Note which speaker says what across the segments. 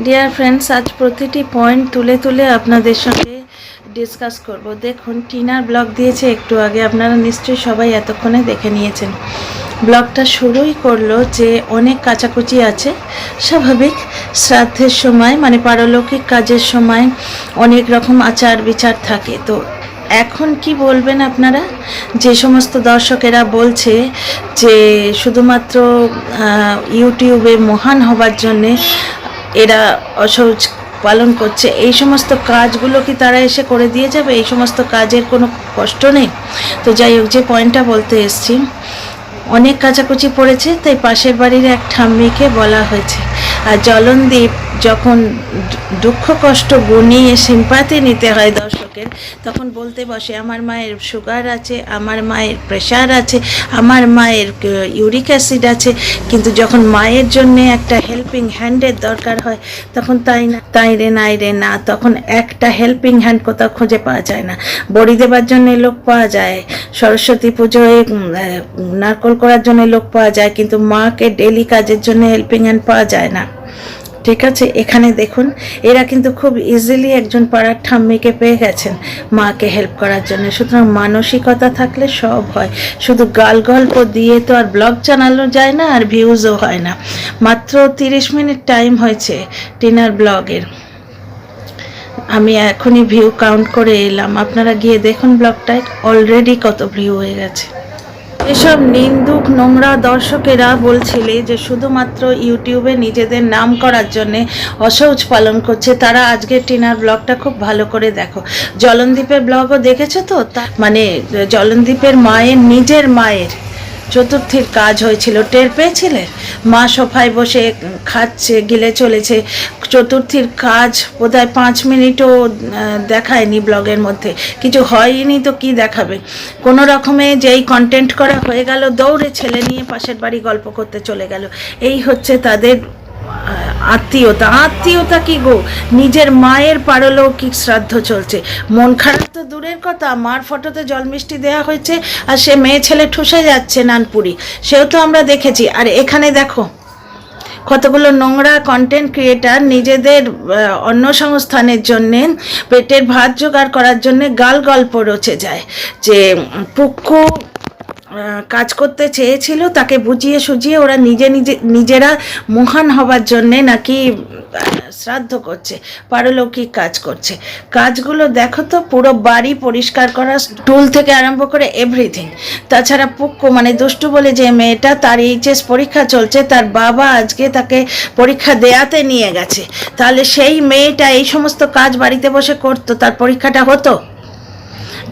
Speaker 1: Dear friends, আজ প্রতিটি point তুলে তুলে আপনাদের সঙ্গে ডিসকাস করব। দেখুন, টিনার ব্লগ দিয়েছে একটু আগে, আপনারা নিশ্চয়ই সবাই এতক্ষণে দেখে নিয়েছেন। ব্লগটা শুরুই করলো যে অনেক কাচাকুচি আছে, স্বাভাবিক। শ্রাদ্ধের সময় মানে পারলৌকিক কাজের সময় অনেক রকম আচার বিচার থাকে। তো এখন কি বলবেন আপনারা? যে সমস্ত দর্শকেরা বলছে যে শুধুমাত্র ইউটিউবে মহান হবার জন্যে এরা অসহজ পালন করছে, এই সমস্ত কাজগুলো কি তারা এসে করে দিয়ে যাবে? এই সমস্ত কাজের কোনো কষ্ট নেই? তো যাই হোক, যে পয়েন্টটা বলতে এসছি, অনেক কাচাকুচি পড়েছে, তাই পাশের বাড়ির এক ঠাম্মিকে বলা হয়েছে। আর জলনদীপ যখন দুঃখ কষ্ট গুনিয়ে সিম্পাতি নিতে হয় দর্শকের, তখন বলতে বসে আমার মায়ের সুগার আছে, আমার মায়ের প্রেশার আছে, আমার মায়ের ইউরিক অ্যাসিড আছে। কিন্তু যখন মায়ের জন্যে একটা হেল্পিং হ্যান্ডের দরকার হয়, তখন তাই রে নাই রে না, তখন একটা হেল্পিং হ্যান্ড কোথাও খুঁজে পাওয়া যায় না। বড়ি দেবার জন্য লোক পাওয়া যায়, সরস্বতী পুজোয় নারকল করার জন্য লোক পাওয়া যায়, কিন্তু মাকে ডেলি কাজের জন্য হেল্পিং হ্যান্ড পাওয়া যায় না। ঠিক আছে, এখানে দেখুন, এরা কিন্তু খুব ইজিলি একজন পাড়ার ঠাম্মিকে পেয়ে গেছেন মাকে হেল্প করার জন্য। সুতরাং মানসিকতা থাকলে সব হয়। শুধু গাল গল্প দিয়ে তো আর ব্লগ চালানো যায় না, আর ভিউজও হয় না। মাত্র 30 মিনিট টাইম হয়েছে টিনার ব্লগের। আমি এখনই ভিউ কাউন্ট করে এলাম, আপনারা গিয়ে দেখুন ব্লগটায় অলরেডি কত ভিউ হয়ে গেছে। এসব নিন্দুক নোংরা দর্শকেরা বলছিলে যে শুধুমাত্র ইউটিউবে নিজেদের নাম করার জন্যে অসহজ পালন করছে, তারা আজকের টিনার ব্লগটা খুব ভালো করে দেখো। জলনদীপের ব্লগও দেখেছো তো? মানে জলনদীপের মায়ের, নিজের মায়ের চতুর্থীর কাজ হয়েছিল, টের পেয়েছিলে? মা সোফায় বসে খাচ্ছে, গিলে চলেছে। চতুর্থীর কাজ বোধহয় 5 মিনিটও দেখায়নি ব্লগের মধ্যে, কিছু হয়নি তো কি দেখাবে। কোনো রকমে যেই কন্টেন্ট করা হয়ে গেল, দৌড়ে ছেলে নিয়ে পাশের বাড়ি গল্প করতে চলে গেল। এই হচ্ছে তাদের আত্মীয়তা। আত্মীয়তা কি গো, নিজের মায়ের পারলৌকিক শ্রাদ্ধ চলছে, মন খারাপ তো দূরের কথা, মার ফটোতে জল মিষ্টি দেওয়া হয়েছে আর সে মেয়ে ছেলে ঠুসে যাচ্ছে নানপুরি, সেও তো আমরা দেখেছি। আর এখানে দেখো, কতগুলো নোংরা কন্টেন্ট ক্রিয়েটার নিজেদের অন্ন সংস্থানের জন্যে, পেটের ভাত জোগাড় করার জন্যে গাল গল্প রচে যায় যে পুক্কু কাজ করতে চেয়েছিল, তাকে বুঝিয়ে সুঝিয়ে ওরা নিজেরা মহান হবার জন্যে নাকি শ্রাদ্ধ করছে, পারলৌকিক কাজ করছে। কাজগুলো দেখো তো, পুরো বাড়ি পরিষ্কার করা, টুল থেকে আরম্ভ করে এভরিথিং। তাছাড়া পুক্কু মানে দুষ্টু বলে যে মেয়েটা, তার এইচএস পরীক্ষা চলছে, তার বাবা আজকে তাকে পরীক্ষা দেয়াতে নিয়ে গেছে। তাহলে সেই মেয়েটা এই সমস্ত কাজ বাড়িতে বসে করতো, তার পরীক্ষাটা হতো?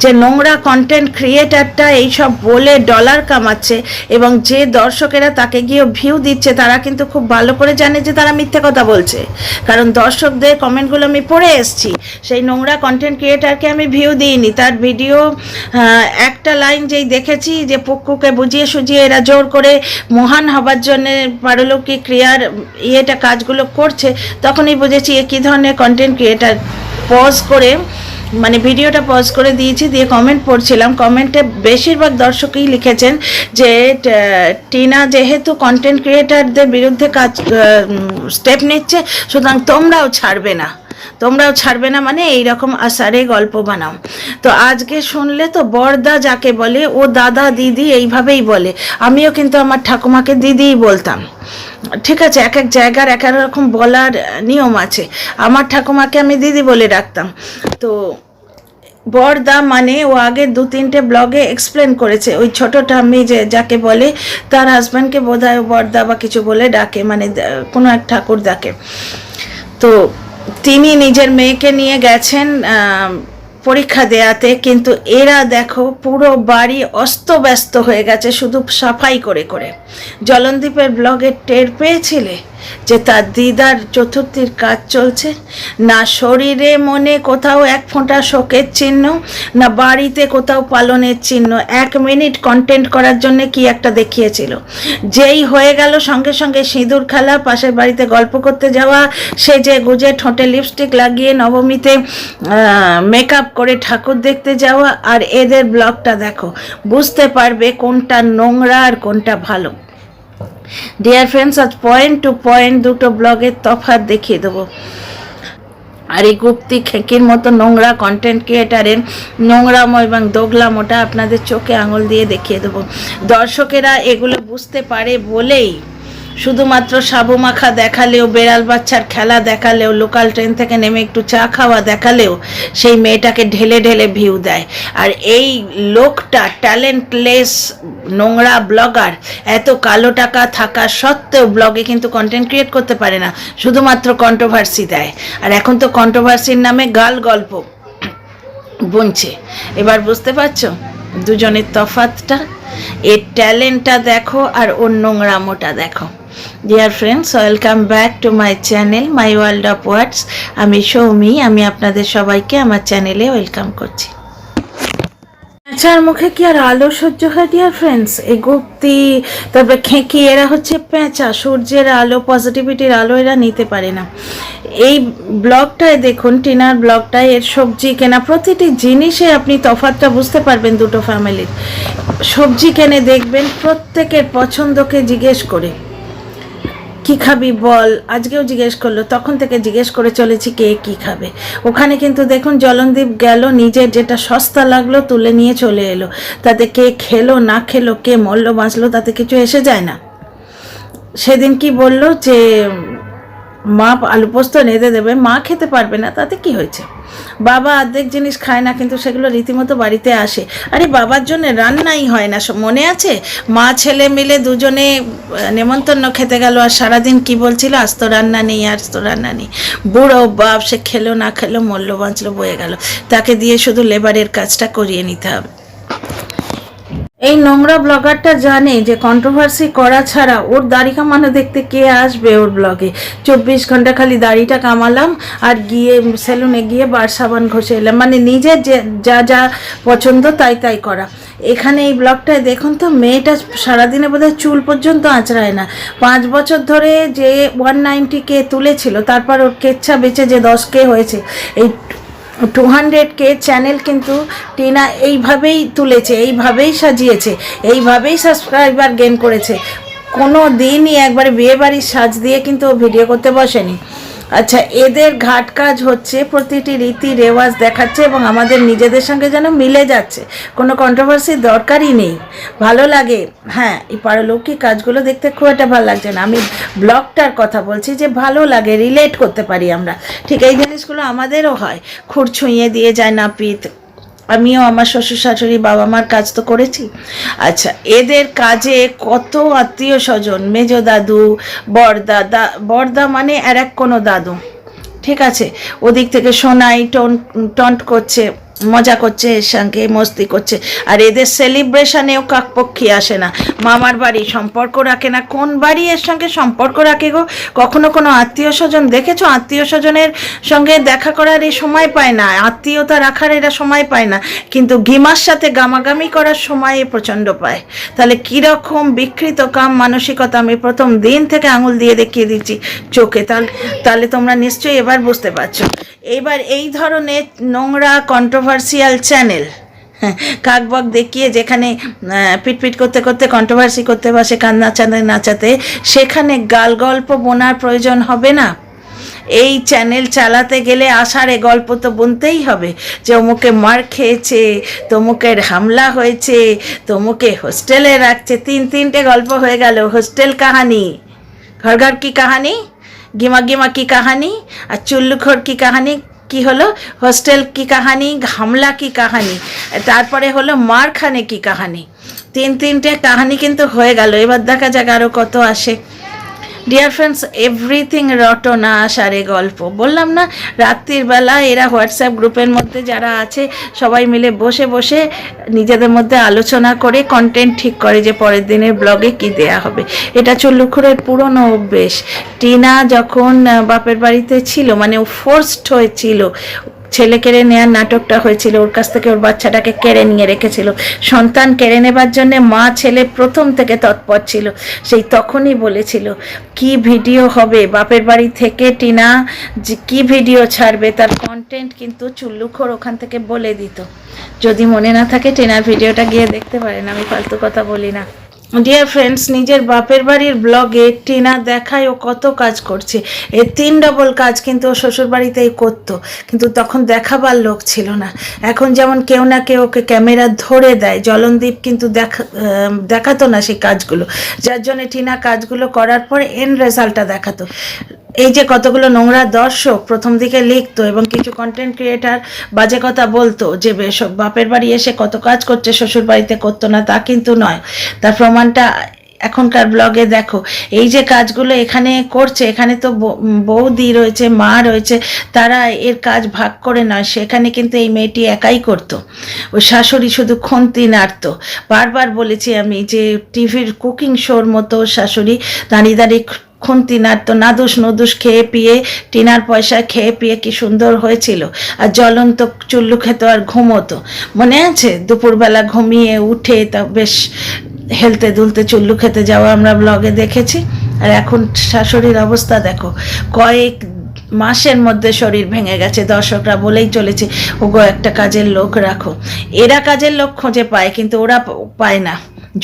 Speaker 1: যে নোংরা কন্টেন্ট ক্রিয়েটারটা এইসব বলে ডলার কামাচ্ছে, এবং যে দর্শকেরা তাকে গিয়ে ভিউ দিচ্ছে, তারা কিন্তু খুব ভালো করে জানে যে তারা মিথ্যে কথা বলছে। কারণ দর্শকদের কমেন্টগুলো আমি পড়ে এসেছি। সেই নোংরা কন্টেন্ট ক্রিয়েটারকে আমি ভিউ দিইনি, তার ভিডিও একটা লাইন যেই দেখেছি যে পুক্কুকে বুঝিয়ে সুঝিয়ে এরা জোর করে মহান হবার জন্যে পারলৌকিক ক্রিয়ার কাজগুলো করছে, তখনই বুঝেছি এ কী ধরনের কন্টেন্ট ক্রিয়েটার। পজ করে মানে ভিডিওটা পজ করে দিয়েছি, দিয়ে কমেন্ট পড়ছিলাম। কমেন্টে বেশিরভাগ দর্শকই লিখেছেন যে টিনা যেহেতু কন্টেন্ট ক্রিয়েটারদের বিরুদ্ধে স্টেপ নিচ্ছে, সুতরাং তোমরাও ছাড়বে না, মানে এইরকম আসারে গল্প বানাও। তো আজকে শুনলে তো, বড়দা যাকে বলে ও দাদা দিদি এইভাবেই বলে। আমিও কিন্তু আমার ঠাকুমাকে দিদিই বলতাম। ঠিক আছে, এক এক জায়গার এক এক রকম বলার নিয়ম আছে। আমার ঠাকুমাকে আমি দিদি বলে রাখতাম। তো বড়দা মানে ও আগে 2-3টে ব্লগে এক্সপ্লেন করেছে, ওই ছোটো ঠাম্মি যাকে বলে, তার হাজব্যান্ডকে বোধহয় বড়দা বা কিছু বলে ডাকে, মানে কোনো এক ঠাকুর ডাকে। তো তিনি নিজের মেয়েকে নিয়ে গেছেন পরীক্ষা দেয়াতে, কিন্তু এরা দেখো পুরো বাড়ি অস্তব্যস্ত হয়ে গেছে শুধু সাফাই করে করে। জলনদীপের ব্লগে টের পেয়েছিলে যে তার দিদার চতুর্থীর কাজ চলছে? না শরীরে মনে কোথাও এক ফোঁটা শোকের চিহ্ন, না বাড়িতে কোথাও পালনের চিহ্ন। 1 মিনিট কন্টেন্ট করার জন্য কি একটা দেখিয়েছিল, যেই হয়ে গেল সঙ্গে সঙ্গে সিঁদুর খেলা, পাশের বাড়িতে গল্প করতে যাওয়া, সেজে গুজে ঠোঁটে লিপস্টিক লাগিয়ে নবমীতে মেকআপ করে ঠাকুর দেখতে যাওয়া। আর এদের ব্লগটা দেখো, বুঝতে পারবে কোনটা নোংরা আর কোনটা ভালো। ডিয়ার ফ্রেন্ডস, আজ পয়েন্ট টু পয়েন্ট দুটো ব্লগের তফাৎ দেখিয়ে দেবো। আর এই গুপ্তি খেকির মতো নোংরা কন্টেন্ট ক্রিয়েটারের নোংরামো এবং দোগলামোটা আপনাদের চোখে আঙুল দিয়ে দেখিয়ে দেবো। দর্শকেরা এগুলো বুঝতে পারে বলেই শুধুমাত্র সাবু মাখা দেখালেও, বেড়াল বাচ্চার খেলা দেখালেও, লোকাল ট্রেন থেকে নেমে একটু চা খাওয়া দেখালেও সেই মেয়েটাকে ঢেলে ঢেলে ভিউ দেয়। আর এই লোকটা ট্যালেন্টলেস নোংরা ব্লগার, এত কালো টাকা থাকা সত্ত্বেও ব্লগে কিন্তু কন্টেন্ট ক্রিয়েট করতে পারে না, শুধুমাত্র কন্ট্রোভার্সি দেয়। আর এখন তো কন্ট্রোভার্সির নামে গাল গল্প বুনছে। এবার বুঝতে পারছো দুজনের তফাৎটা? এর ট্যালেন্টটা দেখো আর ওর নোংরামোটা দেখো। Dear friends, welcome back to my channel my world of words. আমি সৌমি, আমি আপনাদের সবাইকে আমার চ্যানেলে ওয়েলকাম করছি। পেঁচার মুখে কি আর আলো সহ্য হয় ডিয়ার ফ্রেন্ডস? এই গুপ্তি, তারপরে খেঁকি, এরা হচ্ছে পেঁচা। সূর্যের আলো, পজিটিভিটির আলো এরা নিতে পারে না। এই ব্লগটায় দেখুন, টিনার ব্লগটায় এর সবজি কেনা, প্রতিটি জিনিসে আপনি তফাৎটা বুঝতে পারবেন দুটো ফ্যামিলির। সবজি কেনে দেখবেন প্রত্যেকের পছন্দকে জিজ্ঞেস করে, কি খাবি বল, আজকেও জিজ্ঞেস করলো, তখন থেকে জিজ্ঞেস করে চলেছি কে কি খাবে। ওখানে কিন্তু দেখুন জলনদীপ গেল, নিজের যেটা সস্তা লাগলো তুলে নিয়ে চলে এলো। তাতে কে খেলো না খেলো, কে মরলো বাঁচলো, তাতে কিছু এসে যায় না। সেদিন কি বললো যে মা আলু পোস্ত রেঁধে দেবে, মা খেতে পারবে না, তাতে কি হয়েছে? বাবা অর্ধেক জিনিস খায় না, কিন্তু সেগুলো রীতিমতো বাড়িতে আসে। আরে বাবার জন্য রান্নাই হয় না, মনে আছে? মা ছেলে মিলে দুজনে নেমন্তন্ন খেতে গেল, আর সারাদিন কি বলছিল, আজ তো রান্না নেই, আজ তো রান্না নেই। বুড়ো বাপ, সে খেলো না খেলো, মরলো বাঁচলো, বয়ে গেল। তাকে দিয়ে শুধু লেবারের কাজটা করিয়ে নিতে হবে। এই নোংরা ব্লগারটা জানে যে কন্ট্রোভার্সি করা ছাড়া ওর দাড়ি কামানো দেখতে কে আসবে ওর ব্লগে। 24 ঘন্টা খালি দাড়িটা কামালাম আর গিয়ে সেলুনে গিয়ে বার সাবান ঘষে এলাম, মানে নিজের যে যা যা পছন্দ তাই তাই করা। এখানে এই ব্লগটায় দেখুন তো, মেয়েটা সারাদিনে বোধহয় চুল পর্যন্ত আঁচড়ায় না। 5 বছর ধরে যে 190K তুলেছিল, তারপর ওর কেচ্ছা বেঁচে যে 10K হয়েছে। এই 200K চ্যানেল কিন্তু টিনা এইভাবেই তুলেছে, এইভাবেই সাজিয়েছে, এইভাবেই সাবস্ক্রাইবার গেইন করেছে। কোনো দিনই একবারে বিয়েবাড়ির সাজ দিয়ে কিন্তু ভিডিও করতে বসেনি। আচ্ছা, এদের ঘাট কাজ হচ্ছে প্রতিটি রীতি রেওয়াজ দেখাচ্ছে এবং আমাদের নিজেদের সঙ্গে যেন মিলে যাচ্ছে, কোনো কন্ট্রোভার্সির দরকারই নেই। ভালো লাগে, হ্যাঁ, এই পারলৌকিক কাজগুলো দেখতে খুব একটা ভালো লাগছে না। আমি ব্লগটার কথা বলছি যে ভালো লাগে, রিলেট করতে পারি আমরা। ঠিক এই জিনিসগুলো আমাদেরও হয়, খুঁড় ছুঁয়ে দিয়ে যায় নাপিত। আমিও আমার শ্বশুর শাশুড়ি বাবা মার কাজ তো করেছি। আচ্ছা, এদের কাজে কত আত্মীয় স্বজন, মেজ দাদু, বড়দাদা, বড়দা মানে আর এক কোনো দাদু, ঠিক আছে, ওদিক থেকে শোনাই টন্ট করছে, মজা করছে, এর সঙ্গে মস্তি করছে। আর এদের সেলিব্রেশনেও কাকপক্ষী আসে না, মামার বাড়ি সম্পর্ক রাখে না। কোন বাড়ি এর সঙ্গে সম্পর্ক রাখে গো? কখনো কোনো আত্মীয় স্বজন দেখেছো? আত্মীয় স্বজনের সঙ্গে দেখা করার এই সময় পায় না, আত্মীয়তা রাখার এরা সময় পায় না, কিন্তু গিমার সাথে গামাগামি করার সময় প্রচণ্ড পায়। তাহলে কীরকম বিকৃত কাম মানসিকতা আমি প্রথম দিন থেকে আঙুল দিয়ে দেখিয়ে দিচ্ছি চোখে। তাহলে তোমরা নিশ্চয়ই এবার বুঝতে পারছো। এবার এই ধরনের নোংরা কন্ট্রোভার্সিয়াল চ্যানেল, কাকবক দেখিয়ে যেখানে পিটপিট করতে করতে কন্ট্রোভার্সি করতে বসে, কান নাচাতে নাচাতে, সেখানে গাল গল্প বোনার প্রয়োজন হবে না। এই চ্যানেল চালাতে গেলে আষাঢ়ে গল্প তো বুনতেই হবে, যে অমুকে মার খেয়েছে, তমুকের হামলা হয়েছে, তমুকে হোস্টেলে রাখছে। তিনটে গল্প হয়ে গেল। হোস্টেল কাহানি, ঘর ঘর কি কাহানি, গিমা গিমা কি কাহানি, আর চুল্লুখোর কি কাহানি, কি হলো হোস্টেল কি কাহানি, হামলা কি কাহানি, তারপরে হলো মারখানে কি কাহানি। তিনটে কাহানি কিন্তু হয়ে গেল। এবার দেখা যাক আরও কত আসে। ডিয়ার ফ্রেন্ডস, এভরিথিং রটনা সারে গল্প। বললাম না, রাত্রির বেলা এরা হোয়াটসঅ্যাপ গ্রুপের মধ্যে যারা আছে সবাই মিলে বসে বসে নিজেদের মধ্যে আলোচনা করে কন্টেন্ট ঠিক করে যে পরের দিনের ব্লগে কি দেয়া হবে। এটা চুল্লুখুরের পুরনো অভ্যেস। টিনা যখন বাপের বাড়িতে ছিল, মানে ও ফোর্সড হয়েছিল, ছেলে কেড়ে নেওয়ার নাটকটা হয়েছিল, ওর কাছ থেকে ওর বাচ্চাটাকে কেড়ে নিয়ে রেখেছিল। সন্তান কেড়ে নেবার জন্যে মা ছেলে প্রথম থেকে তৎপর ছিল। সেই তখনই বলেছিল কি ভিডিও হবে, বাপের বাড়ি থেকে টিনা কি ভিডিও ছাড়বে, তার কন্টেন্ট কিন্তু চুল্লুখোর ওখান থেকে বলে দিত। যদি মনে না থাকে টিনার ভিডিওটা গিয়ে দেখতে পারেন, আমি ফালতু কথা বলি না। ডিয়ার ফ্রেন্ডস, নিজের বাপের বাড়ির ব্লগে টিনা দেখায় ও কত কাজ করছে, এর 3 ডবল কাজ কিন্তু ও শ্বশুর বাড়িতেই করতো, কিন্তু তখন দেখাবার লোক ছিল না। এখন যেমন কেউ না কেউ ওকে ক্যামেরা ধরে দেয়, জলনদীপ কিন্তু দেখাতো না সেই কাজগুলো, যার জন্য টিনা কাজগুলো করার পর এন্ড রেজাল্টটা দেখাতো। এই যে কতগুলো নোংরা দর্শক প্রথম দিকে লিখতো এবং কিছু কন্টেন্ট ক্রিয়েটার বাজে কথা বলতো যে বাপের বাড়ি এসে কত কাজ করছে, শ্বশুর বাড়িতে করতো না, তা কিন্তু নয়। তার প্রমাণটা এখনকার ব্লগে দেখো। এই যে কাজগুলো এখানে করছে, এখানে তো বৌদি রয়েছে, মা রয়েছে, তারা এর কাজ ভাগ করে নয়, সেখানে কিন্তু এই মেয়েটি একাই করতো। ওই শাশুড়ি শুধু খুন্তি নাড়তো। বারবার বলেছি আমি যে টিভির কুকিং শোর মতো শাশুড়ি দাঁড়িয়ে দাঁড়িয়ে খুন্তি নাড়তো, নাদুস নদুস খেয়ে পিয়ে, টিনার পয়সা খেয়ে পিয়ে কি সুন্দর হয়েছিল। আর জ্বলন্ত চুল্লু খেত আর ঘুমোতো, মনে আছে? দুপুরবেলা ঘুমিয়ে উঠে তা বেশ হেলতে দুলতে চুল্লু খেতে যাওয়া আমরা ব্লগে দেখেছি। আর এখন শাশুড়ির অবস্থা দেখো, কয়েক মাসের মধ্যে শরীর ভেঙে গেছে। দর্শকরা বলেই চলেছে ওগো একটা কাজের লোক রাখো। এরা কাজের লোক খুঁজে পায়, কিন্তু ওরা পায় না,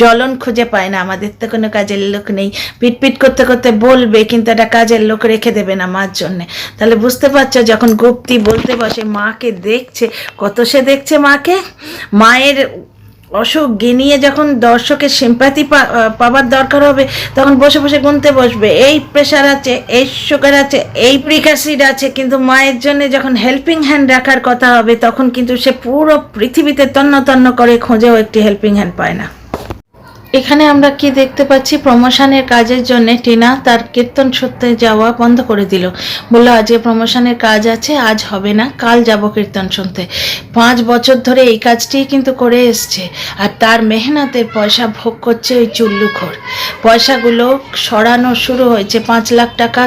Speaker 1: জ্বলন খুঁজে পায় না। আমাদের তো কোনো কাজের লোক নেই, পিটপিট করতে করতে বলবে, কিন্তু একটা কাজের লোক রেখে দেবে না মার জন্যে। তাহলে বুঝতে পারছো, যখন গুপ্তি বলতে বসে মাকে দেখছে, কত সে দেখছে মাকে। মায়ের অসুখ গিনিয়ে যখন দর্শকের সিম্প্যাথি পাবার দরকার হবে, তখন বসে বসে গুনতে বসবে, এই প্রেশার আছে, এই সুগার আছে, এই প্রিকাসিড আছে। কিন্তু মায়ের জন্য যখন হেল্পিং হ্যান্ড রাখার কথা হবে, তখন কিন্তু সে পুরো পৃথিবীতে তন্ন তন্ন করে খোঁজেও একটি হেল্পিং হ্যান্ড পায় না। এখানে আমরা কি দেখতে পাচ্ছি, প্রমোশনের কাজের জন্য টিনা তার কীর্তন শুনতে যাওয়া বন্ধ করে দিল। বললো আজকে প্রমোশনের কাজ আছে, আজ হবে না, কাল যাব কীর্তন শুনতে। 5 বছর ধরে এই কাজটিই কিন্তু করে এসছে, আর তার মেহনতের পয়সা ভোগ করছে ওই চুল্লুখোর। পয়সাগুলো সরানো শুরু হয়েছে, 5 লাখ টাকা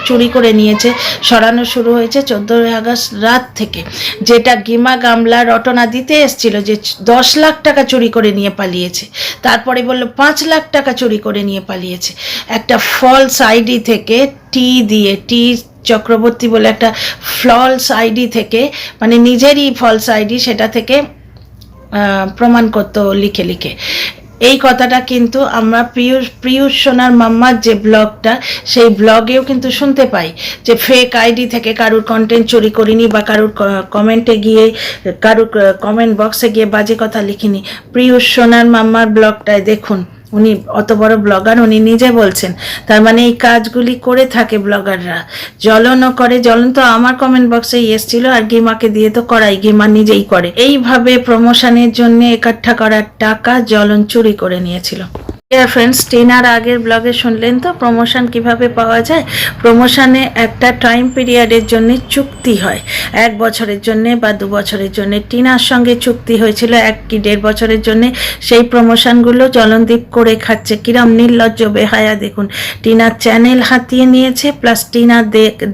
Speaker 1: চুরি করে নিয়েছে, সরানো শুরু হয়েছে 14 আগস্ট রাত থেকে। যেটা গিমা গামলা রটনা দিতে এসছিল যে 10 লাখ টাকা চুরি করে নিয়ে পালিয়েছে, তারপরে বললো 5 লাখ টাকা চুরি করে নিয়ে পালিয়েছে। একটা ফলস আইডি থেকে টি চক্রবর্তী বলে একটা ফলস আইডি থেকে, মানে নিজেরই ফলস আইডি, সেটা থেকে প্রমাণ করতো লিখে লিখে। এই কথাটা কিন্তু আমরা পিয়ুষ সোনার মাম্মার যে ব্লগটা, সেই ব্লগেও কিন্তু শুনতে পাই যে ফেক আইডি থেকে কারুর কন্টেন্ট চুরি করিনি, বা কারুর কমেন্টে গিয়ে, কারুর কমেন্ট বক্সে গিয়ে বাজে কথা লিখিনি। পিয়ুষ সোনার মাম্মার ব্লগটায় দেখুন, উনি অত বড় ব্লগার, উনি নিজে বলছেন। তার মানে এই কাজগুলি করে থাকে ব্লগাররা। জ্বলনও করে, জ্বলন তো আমার কমেন্ট বক্সেই এসেছিল, আর গিমাকে দিয়ে তো করাই, গিমা নিজেই করে। এইভাবে প্রমোশনের জন্য একাঠা করার টাকা জ্বলন চুরি করে নিয়েছিল। ফ্রেন্ডস, টিনার আগের ব্লগে শুনলেন তো প্রমোশন কিভাবে পাওয়া যায়। প্রমোশনে একটা টাইম পিরিয়ডের জন্য চুক্তি হয়, 1 বছরের জন্য বা 2 বছরের জন্য। টিনার সঙ্গে চুক্তি হয়েছিল 1 কি 1.5 বছরের জন্য। সেই প্রমোশনগুলো জলনদীপ করে খাচ্ছে, কিরম নির্লজ্জ বেহায়া দেখুন। টিনার চ্যানেল হাতিয়ে নিয়েছে, প্লাস টিনার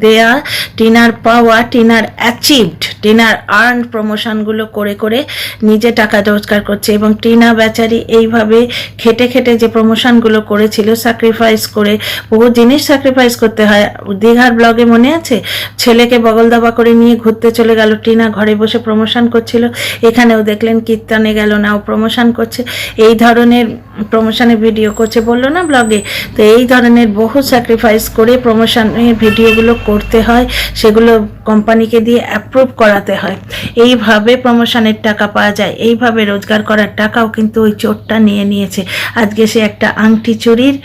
Speaker 1: দেয়া, টিনার পাওয়া, টিনার অ্যাচিভড, টিনার আর্ন প্রমোশনগুলো করে করে নিজে টাকা রোজগার করছে। এবং টিনা বেচারি এইভাবে খেটে খেটে যে প্রমোশনগুলো করেছিল, স্যাক্রিফাইস করে, বহু জিনিস স্যাক্রিফাইস করতে হয়। দীঘার ব্লগে মনে আছে, ছেলেকে বগল দাবা করে নিয়ে ঘুরতে চলে গেল, টিনা ঘরে বসে প্রমোশন করছিল। এখানেও দেখলেন কীর্তনে গেল না, ও প্রমোশন করছে। এই ধরনের প্রমোশনের ভিডিও করছে বললো না ব্লগে। তো এই ধরনের বহু স্যাক্রিফাইস করে প্রমোশনের ভিডিওগুলো করতে হয়, সেগুলো কোম্পানিকে দিয়ে অ্যাপ্রুভ করাতে হয়। এইভাবে প্রমোশনের টাকা পাওয়া যায়, এইভাবে রোজগার করার টাকাও কিন্তু ওই চোরটা নিয়ে নিয়েছে। আজকে সে একটা আংটি চুরির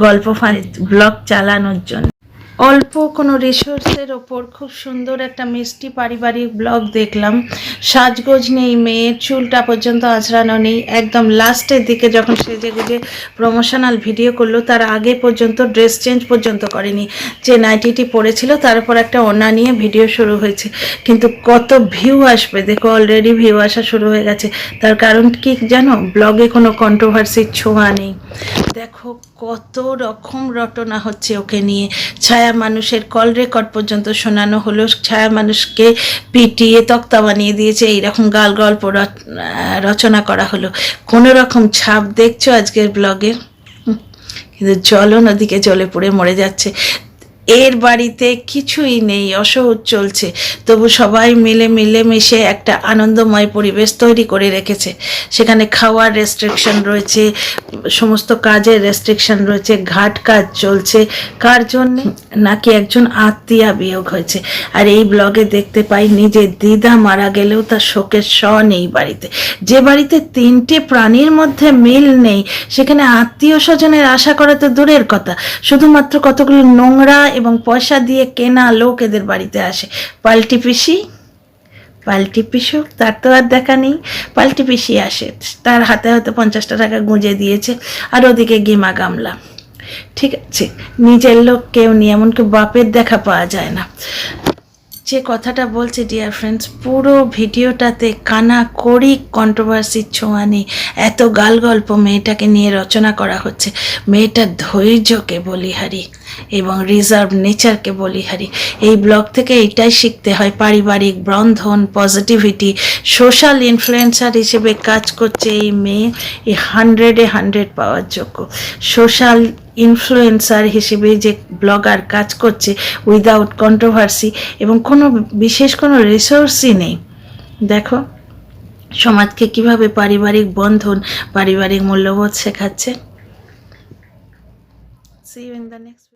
Speaker 1: গল্প ব্লগ চালানোর জন্য। অল্প কোনো রিসোর্সের ওপর খুব সুন্দর একটা মিষ্টি পারিবারিক ব্লগ দেখলাম। সাজগোজ নেই মেয়ের, চুলটা পর্যন্ত আঁচড়ানো নেই। একদম লাস্টের দিকে যখন সেজে গুজে প্রমোশনাল ভিডিও করলো, তার আগে পর্যন্ত ড্রেস চেঞ্জ পর্যন্ত করেনি। যে নাইটিটি পরেছিল তার উপর একটা ওড়না নিয়ে ভিডিও শুরু হয়েছে। কিন্তু কত ভিউ আসবে দেখো, অলরেডি ভিউ আসা শুরু হয়ে গেছে। তার কারণ কি জানো, ব্লগে কোনো কন্ট্রোভার্সির ছোঁয়া নেই। দেখো কত রকম রটনা হচ্ছে ওকে নিয়ে। ছায়া মানুষের কল রেকর্ড পর্যন্ত শোনানো হলো, ছায়া মানুষকে পিটিয়ে তক্তা বানিয়ে দিয়েছে, এইরকম গাল গল্প রচনা করা হলো। কোনো রকম ছাপ দেখছো আজকের ব্লগে, কিন্তু জ্বলন ওদিকে জ্বলে পুড়ে মরে যাচ্ছে। এর বাড়িতে কিছুই নেই, অসহজ চলছে, তবু সবাই মিলেমিশে একটা আনন্দময় পরিবেশ তৈরি করে রেখেছে। সেখানে খাওয়ার রেস্ট্রিকশন রয়েছে, সমস্ত কাজের রেস্ট্রিকশন রয়েছে, ঘাট কাজ চলছে। কার জন্য? নাকি একজন আত্মীয়া বিয়োগ হয়েছে। আর এই ব্লগে দেখতে পাই নিজের দিদা মারা গেলেও তার শোকের শ নেই বাড়িতে। যে বাড়িতে 3টে প্রাণীর মধ্যে মিল নেই, সেখানে আত্মীয় স্বজনের আশা করা তো দূরের কথা, শুধুমাত্র কতগুলো নোংরা এবং পয়সা দিয়ে কেনা লোক এদের বাড়িতে আসে। পাল্টি পিসু, তার তো আর দেখা নেই। পাল্টি পিসি আসে, তার হাতে হয়তো 50টা টাকা গুঁজে দিয়েছে, আর ওদিকে গিমা গামলা। ঠিক আছে, নিজের লোক কেউ নেই, এমনকি বাপের দেখা পাওয়া যায় না। যে কথাটা বলছে ডিয়ার ফ্রেন্ডস, পুরো ভিডিওটাতে কানাকড়ি কন্ট্রোভার্সির ছোঁয়া নেই। এত গাল গল্প মেয়েটাকে নিয়ে রচনা করা হচ্ছে। মেয়েটার ধৈর্যকে বলিহারি এবং রিজার্ভ নেচারকে বলিহারি। এই ব্লগ থেকে এটাই শিখতে হয়, পারিবারিক বন্ধন, পজিটিভিটি। সোশ্যাল ইনফ্লুয়েন্সার হিসেবে কাজ করছে এই মেয়ে, এই 100-এ 100 পাওয়ার যোগ্য। সোশ্যাল ইনফ্লুয়েন্সার হিসেবে যে ব্লগার কাজ করছে উইদাউট কন্ট্রোভার্সি, এবং কোনো বিশেষ কোনো রিসোর্সই নেই। দেখো সমাজকে কিভাবে পারিবারিক বন্ধন, পারিবারিক মূল্যবোধ শেখাচ্ছে। See you in the next video.